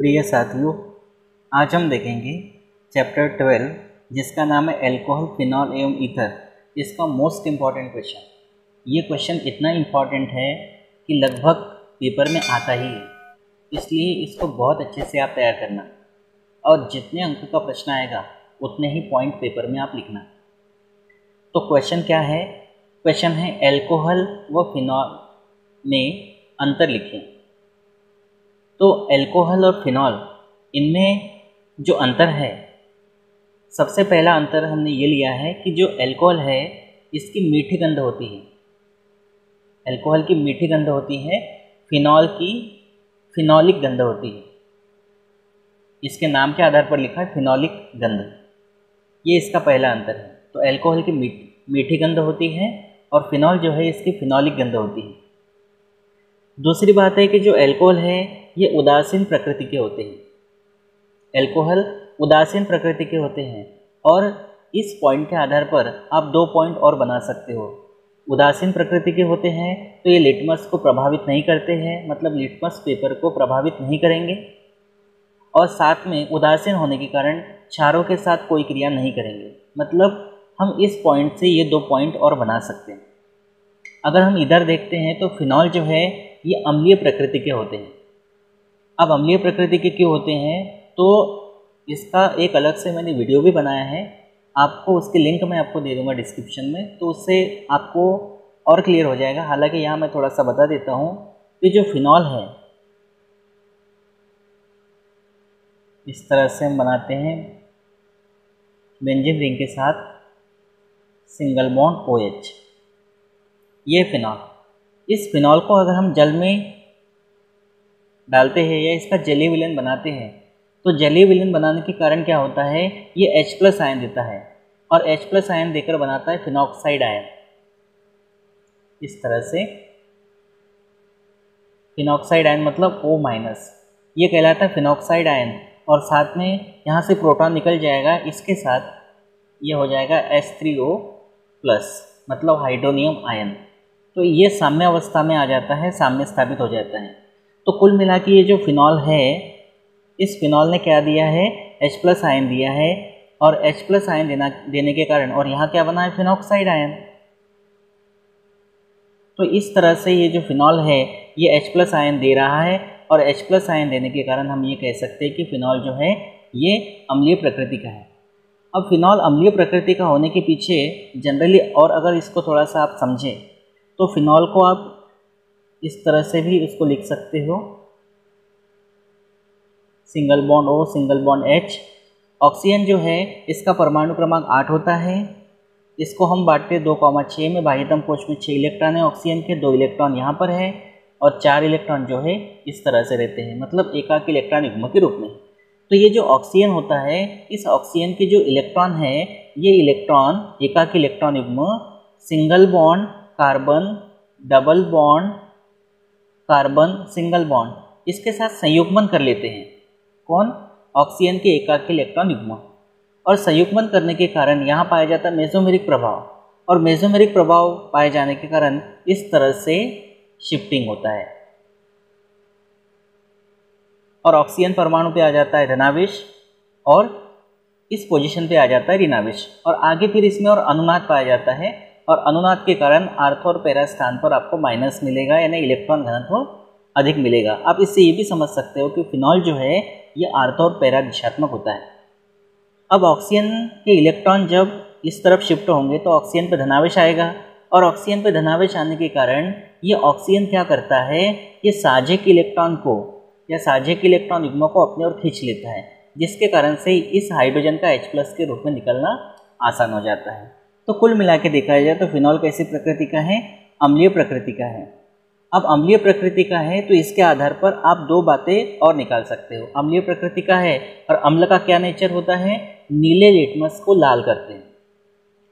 प्रिय साथियों, आज हम देखेंगे चैप्टर 12 जिसका नाम है अल्कोहल, फिनॉल एवं ईथर। इसका मोस्ट इम्पॉर्टेंट क्वेश्चन, ये क्वेश्चन इतना इम्पॉर्टेंट है कि लगभग पेपर में आता ही है, इसलिए इसको बहुत अच्छे से आप तैयार करना और जितने अंक का प्रश्न आएगा उतने ही पॉइंट पेपर में आप लिखना। तो क्वेश्चन क्या है? क्वेश्चन है अल्कोहल व फिनॉल में अंतर लिखें। तो अल्कोहल और फिनॉल, इनमें जो अंतर है, सबसे पहला अंतर हमने ये लिया है कि जो अल्कोहल है इसकी मीठी गंध होती है, अल्कोहल की मीठी गंध होती है, फिनॉल की फिनॉलिक गंध होती है। इसके नाम के आधार पर लिखा है फिनॉलिक गंध, ये इसका पहला अंतर है। तो अल्कोहल की मीठी गंध होती है और फिनॉल जो है इसकी फिनॉलिक गंध होती है। दूसरी बात है कि जो अल्कोहल है ये उदासीन प्रकृति के होते हैं, अल्कोहल उदासीन प्रकृति के होते हैं और इस पॉइंट के आधार पर आप 2 पॉइंट और बना सकते हो। उदासीन प्रकृति के होते हैं तो ये लिटमस को प्रभावित नहीं करते हैं, मतलब लिटमस पेपर को प्रभावित नहीं करेंगे, और साथ में उदासीन होने के कारण क्षारों के साथ कोई क्रिया नहीं करेंगे। मतलब हम इस पॉइंट से ये 2 पॉइंट और बना सकते हैं। अगर हम इधर देखते हैं तो फिनॉल जो है ये अम्लीय प्रकृति के होते हैं। अब अम्लीय प्रकृति के क्यों होते हैं, तो इसका एक अलग से मैंने वीडियो भी बनाया है, आपको उसकी लिंक मैं आपको दे दूंगा डिस्क्रिप्शन में, तो उससे आपको और क्लियर हो जाएगा। हालांकि यहाँ मैं थोड़ा सा बता देता हूँ कि जो फिनॉल है इस तरह से हम बनाते हैं बेंजीन रिंग के साथ सिंगल बॉन्ड OH, ये फिनॉल। इस फिनॉल को अगर हम जल में डालते हैं या इसका जलीय विलयन बनाते हैं तो जलीय विलयन बनाने के कारण क्या होता है, ये H+ आयन देता है और H+ आयन देकर बनाता है फिनॉक्साइड आयन। इस तरह से फिनॉक्साइड आयन मतलब O-, ये कहलाता है फिनॉक्साइड आयन, और साथ में यहाँ से प्रोटॉन निकल जाएगा, इसके साथ ये हो जाएगा H3O+, मतलब हाइड्रोनियम आयन। तो ये साम्य अवस्था में आ जाता है, साम्य स्थापित हो जाता है। तो कुल मिला के ये जो फिनॉल है, इस फिनॉल ने क्या दिया है, H+ आयन दिया है, और H+ आयन देने के कारण, और यहाँ क्या बना है, फिनॉक्साइड आयन। तो इस तरह से ये जो फिनॉल है ये H+ आयन दे रहा है, और H+ आयन देने के कारण हम ये कह सकते हैं कि फिनॉल जो है ये अम्लीय प्रकृति का है। अब फिनॉल अम्लीय प्रकृति का होने के पीछे जनरली, और अगर इसको थोड़ा सा आप समझें तो फिनॉल को आप इस तरह से भी इसको लिख सकते हो, single bond O, single bond H। Oxygen जो है इसका परमाणु क्रमांक 8 होता है, इसको हम बांटते 2,6 में। बाह्यतम कोश में 6 इलेक्ट्रॉन है ऑक्सीजन के, 2 इलेक्ट्रॉन यहाँ पर है और 4 इलेक्ट्रॉन जो है इस तरह से रहते हैं, मतलब एकाकी इलेक्ट्रॉन युग्म के रूप में। तो ये जो ऑक्सीजन होता है, इस ऑक्सीजन के जो इलेक्ट्रॉन है, ये इलेक्ट्रॉन एकाकी इलेक्ट्रॉन युग्म single bond carbon, double bond carbon, single bond, इसके साथ संयुग्मन कर लेते हैं। कौन? ऑक्सीजन के एकाकी इलेक्ट्रॉन युग्म। और संयुग्मन करने के कारण यहाँ पाया जाता है मेसोमेरिक प्रभाव, और मेसोमेरिक प्रभाव पाए जाने के कारण इस तरह से शिफ्टिंग होता है, और ऑक्सीजन परमाणु पे आ जाता है धनावेश और इस पोजीशन पे आ जाता है ऋणावेश, और आगे फिर इसमें और अनुनाद पाया जाता है, और अनुनाद के कारण आर्थ और पैरा स्थान पर आपको माइनस मिलेगा, यानी इलेक्ट्रॉन घनत्व अधिक मिलेगा। आप इससे ये भी समझ सकते हो कि फिनॉल जो है ये आर्थ और पैरा दिशात्मक होता है। अब ऑक्सीजन के इलेक्ट्रॉन जब इस तरफ शिफ्ट होंगे तो ऑक्सीजन पे धनावेश आएगा, और ऑक्सीजन पे धनावेश आने के कारण ये ऑक्सीजन क्या करता है, ये साझे के इलेक्ट्रॉन को या साझे के इलेक्ट्रॉन युग्मों को अपनी ओर खींच लेता है, जिसके कारण से इस हाइड्रोजन का H+ के रूप में निकलना आसान हो जाता है। तो कुल मिला के देखा जाए तो फिनॉल कैसी प्रकृति का है, अम्लीय प्रकृति का है। अब अम्लीय प्रकृति का है तो इसके आधार पर आप 2 बातें और निकाल सकते हो। अम्लीय प्रकृति का है और अम्ल का क्या नेचर होता है, नीले लिटमस को लाल करते हैं।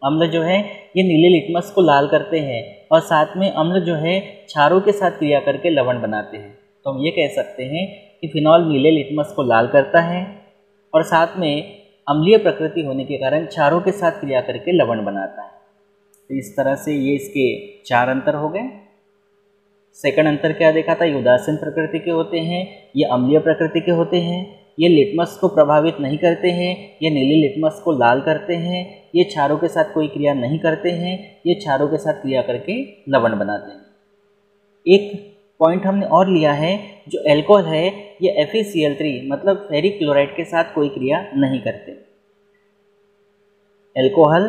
अम्ल जो है ये नीले लिटमस को लाल करते हैं, और साथ में अम्ल जो है क्षारों के साथ क्रिया करके लवण बनाते हैं। तो हम ये कह सकते हैं कि फिनॉल नीले लिटमस को लाल करता है, और साथ में अम्लीय प्रकृति होने के कारण क्षारों के साथ क्रिया करके लवण बनाता है। तो इस तरह से ये इसके 4 अंतर हो गए। सेकंड अंतर क्या देखा था, ये उदासीन प्रकृति के होते हैं, ये अम्लीय प्रकृति के होते हैं, ये लिटमस को प्रभावित नहीं करते हैं, ये नीली लिटमस को लाल करते हैं, ये क्षारों के साथ कोई क्रिया नहीं करते हैं, ये क्षारों के साथ क्रिया करके लवण बनाते हैं। एक पॉइंट हमने और लिया है, जो एल्कोहल है ये FeCl3 मतलब फेरिक क्लोराइड के साथ कोई क्रिया नहीं करते। एल्कोहल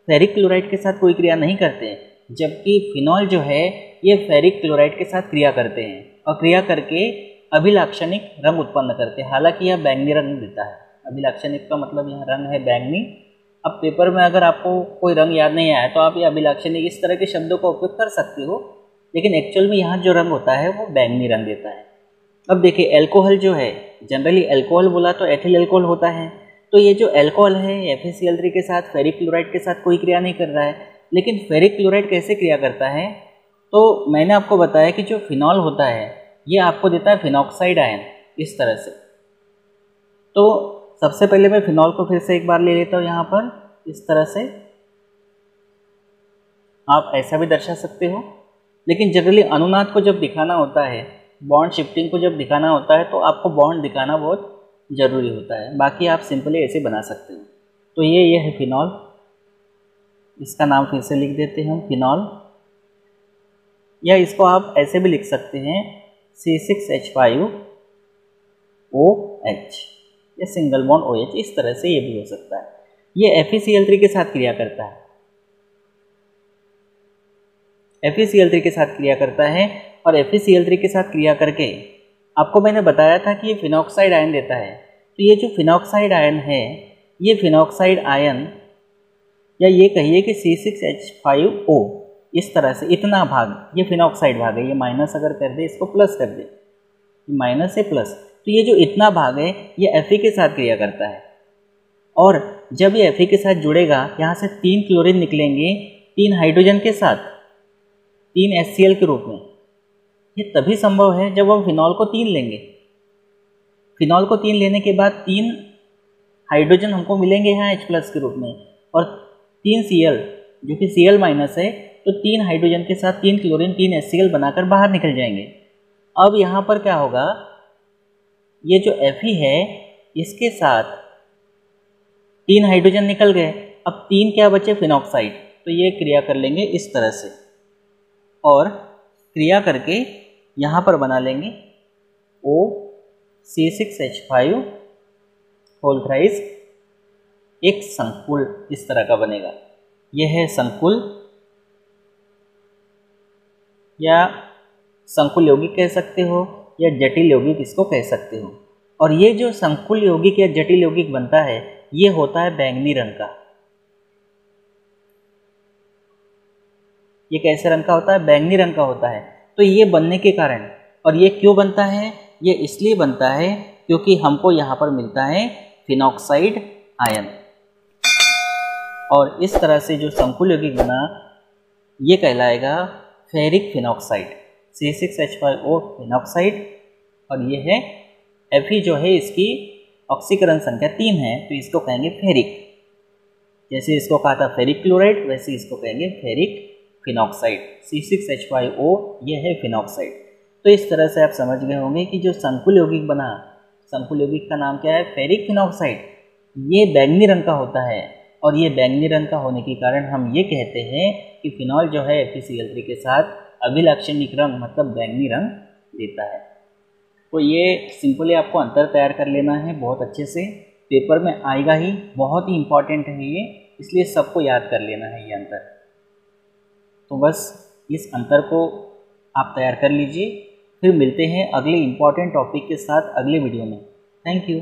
फेरिक क्लोराइड के साथ कोई क्रिया नहीं करते, जबकि फिनॉल जो है ये फेरिक क्लोराइड के साथ क्रिया करते हैं और क्रिया करके अभिलाक्षणिक रंग उत्पन्न करते हैं। हालांकि यह बैंगनी रंग देता है। अभिलाक्षणिक का मतलब यहाँ रंग है बैंगनी। अब पेपर में अगर आपको कोई रंग याद नहीं आया तो आप ये अभिलाक्षणिक इस तरह के शब्दों का उपयोग कर सकते हो, लेकिन एक्चुअल में यहाँ जो रंग होता है वो बैंगनी रंग देता है। अब देखिए एल्कोहल जो है, जनरली एल्कोहल बोला तो एथिल एल्कोहल होता है, तो ये जो एल्कोहल है FeCl3 के साथ फेरिक क्लोराइड के साथ कोई क्रिया नहीं कर रहा है, लेकिन फेरिक क्लोराइड कैसे क्रिया करता है, तो मैंने आपको बताया कि जो फिनॉल होता है ये आपको देता है फिनॉक्साइड आयन इस तरह से। तो सबसे पहले मैं फिनॉल को फिर से एक बार ले लेता हूँ यहाँ पर इस तरह से, आप ऐसा भी दर्शा सकते हो, लेकिन जनरली अनुनाद को जब दिखाना होता है, बॉन्ड शिफ्टिंग को जब दिखाना होता है तो आपको बॉन्ड दिखाना बहुत ज़रूरी होता है, बाकी आप सिंपली ऐसे बना सकते हो। तो ये है फिनॉल, इसका नाम फिर से लिख देते हैं हम फिनॉल, या इसको आप ऐसे भी लिख सकते हैं C6H5OH या सिंगल बॉन्ड OH, इस तरह से ये भी हो सकता है। ये FeCl3 के साथ क्रिया करता है, FeCl3 के साथ क्रिया करता है और FeCl3 के साथ क्रिया करके आपको मैंने बताया था कि ये फिनॉक्साइड आयन देता है। तो ये जो फिनॉक्साइड आयन है, ये फिनॉक्साइड आयन, या ये कहिए कि C6H5O, इस तरह से इतना भाग ये फिनॉक्साइड भाग है, ये माइनस अगर कर दे इसको प्लस कर दे, माइनस से प्लस, तो ये जो इतना भाग है ये Fe के साथ क्रिया करता है। और जब ये Fe के साथ जुड़ेगा, यहाँ से 3 क्लोरीन निकलेंगे 3 हाइड्रोजन के साथ 3 HCl के रूप में। ये तभी संभव है जब हम फिनॉल को 3 लेंगे। फिनॉल को 3 लेने के बाद 3 हाइड्रोजन हमको मिलेंगे यहाँ H+ के रूप में, और 3 Cl जो कि Cl- है, तो 3 हाइड्रोजन के साथ 3 क्लोरीन 3 HCl बनाकर बाहर निकल जाएंगे। अब यहाँ पर क्या होगा, ये जो Fe है इसके साथ 3 हाइड्रोजन निकल गए, अब 3 क्या बचे, फिनॉक्साइड, तो ये क्रिया कर लेंगे इस तरह से और क्रिया करके यहाँ पर बना लेंगे OC6H5 होल थ्राइस, एक संकुल इस तरह का बनेगा। यह है संकुल या संकुल यौगिक कह सकते हो या जटिल यौगिक इसको कह सकते हो। और ये जो संकुल यौगिक या जटिल यौगिक बनता है ये होता है बैंगनी रंग का। ये कैसे रंग का होता है, बैंगनी रंग का होता है। तो ये बनने के कारण, और ये क्यों बनता है, ये इसलिए बनता है क्योंकि हमको यहाँ पर मिलता है फिनॉक्साइड आयन, और इस तरह से जो संकुल यौगिक बना ये कहलाएगा फेरिक फिनॉक्साइड, C6H5O फिनॉक्साइड। और ये है Fe जो है इसकी ऑक्सीकरण संख्या 3 है, तो इसको कहेंगे फेरिक। जैसे इसको कहा था फेरिक क्लोराइड, वैसे इसको कहेंगे फेरिक फिनॉक्साइड। C6H5O ये है फिनॉक्साइड। तो इस तरह से आप समझ गए होंगे कि जो संकुल यौगिक बना, संकुल यौगिक का नाम क्या है, फेरिक फिनॉक्साइड। ये बैंगनी रंग का होता है, और ये बैंगनी रंग का होने के कारण हम ये कहते हैं कि फिनॉल जो है FeCl3 के साथ अभिलाक्षणिक रंग मतलब बैंगनी रंग देता है। तो ये सिंपली आपको अंतर तैयार कर लेना है बहुत अच्छे से, पेपर में आएगा ही, बहुत ही इम्पॉर्टेंट है ये, इसलिए सबको याद कर लेना है ये अंतर। तो बस इस अंतर को आप तैयार कर लीजिए, फिर मिलते हैं अगले इम्पॉर्टेंट टॉपिक के साथ अगले वीडियो में। Thank you.